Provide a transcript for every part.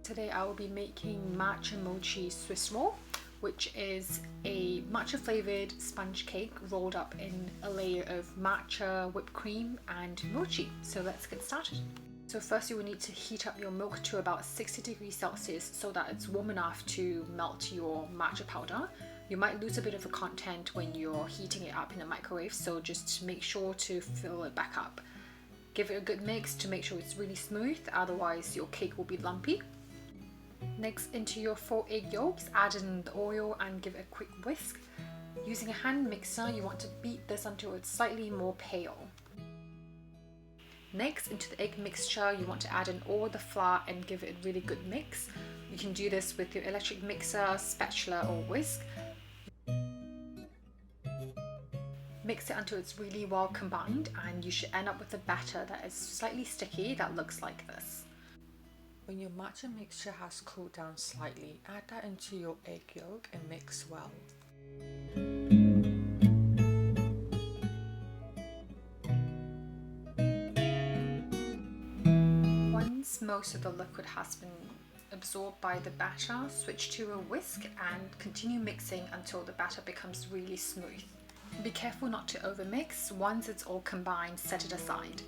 Today I will be making Matcha Mochi Swiss Roll, which is a matcha flavored sponge cake rolled up in a layer of matcha whipped cream and mochi. So let's get started. So first you will need to heat up your milk to about 60 degrees Celsius so that it's warm enough to melt your matcha powder. You might lose a bit of the content when you're heating it up in the microwave, so just make sure to fill it back up. Give it a good mix to make sure it's really smooth, otherwise your cake will be lumpy. Next, into your 4 egg yolks, add in the oil and give it a quick whisk. Using a hand mixer, you want to beat this until it's slightly more pale. Next, into the egg mixture, you want to add in all the flour and give it a really good mix. You can do this with your electric mixer, spatula or whisk. Mix it until it's really well combined and you should end up with a batter that is slightly sticky that looks like this. When your matcha mixture has cooled down slightly, add that into your egg yolk and mix well. Once most of the liquid has been absorbed by the batter, switch to a whisk and continue mixing until the batter becomes really smooth. Be careful not to overmix. Once it's all combined, set it aside.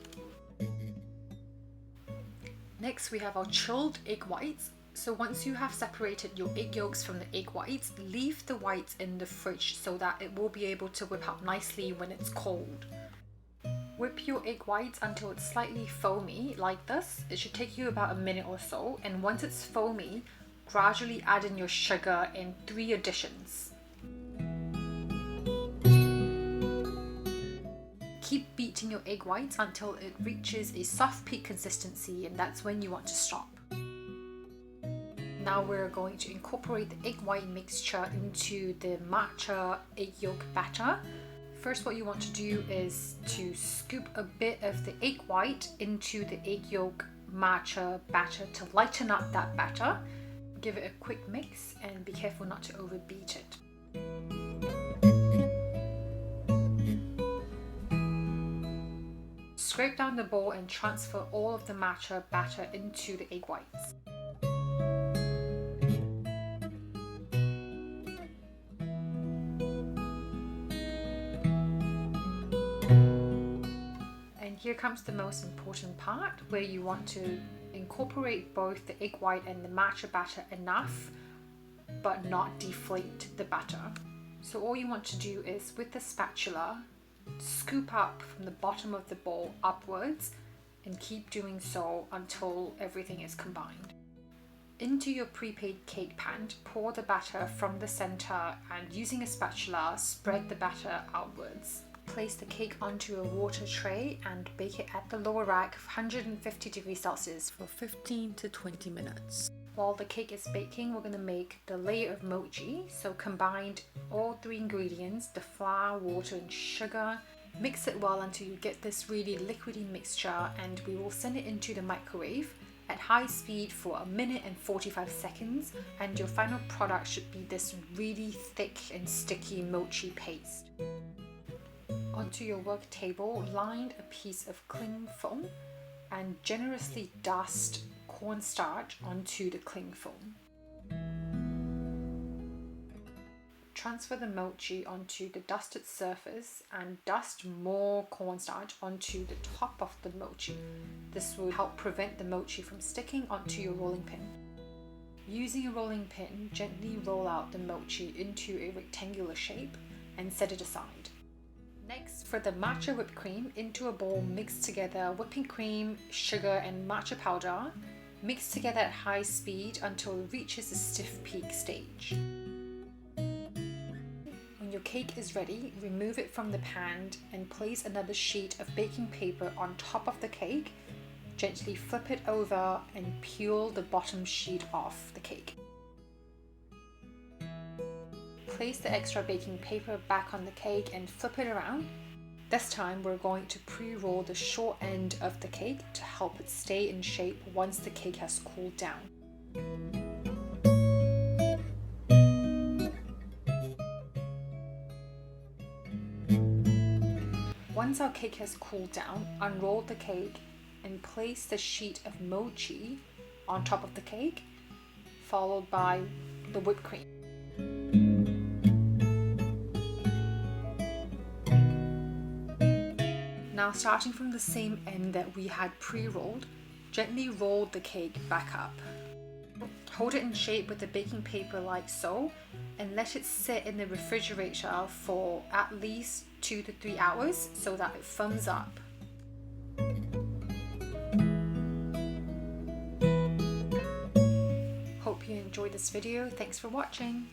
Next, we have our chilled egg whites. So once you have separated your egg yolks from the egg whites, leave the whites in the fridge so that it will be able to whip up nicely when it's cold. Whip your egg whites until it's slightly foamy like this. It should take you about a minute or so, and once it's foamy, gradually add in your sugar in 3 additions. Keep beating your egg whites until it reaches a soft peak consistency, and that's when you want to stop. Now we're going to incorporate the egg white mixture into the matcha egg yolk batter. First, what you want to do is to scoop a bit of the egg white into the egg yolk matcha batter to lighten up that batter. Give it a quick mix and be careful not to overbeat it. Scrape down the bowl and transfer all of the matcha batter into the egg whites. And here comes the most important part, where you want to incorporate both the egg white and the matcha batter enough, but not deflate the batter. So all you want to do is, with the spatula, scoop up from the bottom of the bowl upwards and keep doing so until everything is combined. Into your prepaid cake pan, pour the batter from the center and using a spatula, spread the batter outwards. Place the cake onto a water tray and bake it at the lower rack of 150 degrees Celsius for 15 to 20 minutes. While the cake is baking, we're going to make the layer of mochi. So combine all 3 ingredients, the flour, water and sugar. Mix it well until you get this really liquidy mixture, and we will send it into the microwave at high speed for 1 minute and 45 seconds, and your final product should be this really thick and sticky mochi paste. Onto your work table, line a piece of cling foam and generously dust cornstarch onto the cling foam. Transfer the mochi onto the dusted surface and dust more cornstarch onto the top of the mochi. This will help prevent the mochi from sticking onto your rolling pin. Using a rolling pin, gently roll out the mochi into a rectangular shape and set it aside. Next, for the matcha whipped cream, into a bowl mix together whipping cream, sugar and matcha powder. Mix together at high speed until it reaches a stiff peak stage. When your cake is ready, remove it from the pan and place another sheet of baking paper on top of the cake. Gently flip it over and peel the bottom sheet off the cake. Place the extra baking paper back on the cake and flip it around. This time we're going to pre-roll the short end of the cake to help it stay in shape once the cake has cooled down. Once our cake has cooled down, unroll the cake and place the sheet of mochi on top of the cake followed by the whipped cream. Now, starting from the same end that we had pre-rolled, gently roll the cake back up. Hold it in shape with the baking paper like so, and let it sit in the refrigerator for at least 2 to 3 hours so that it firms up. Hope you enjoyed this video. Thanks for watching.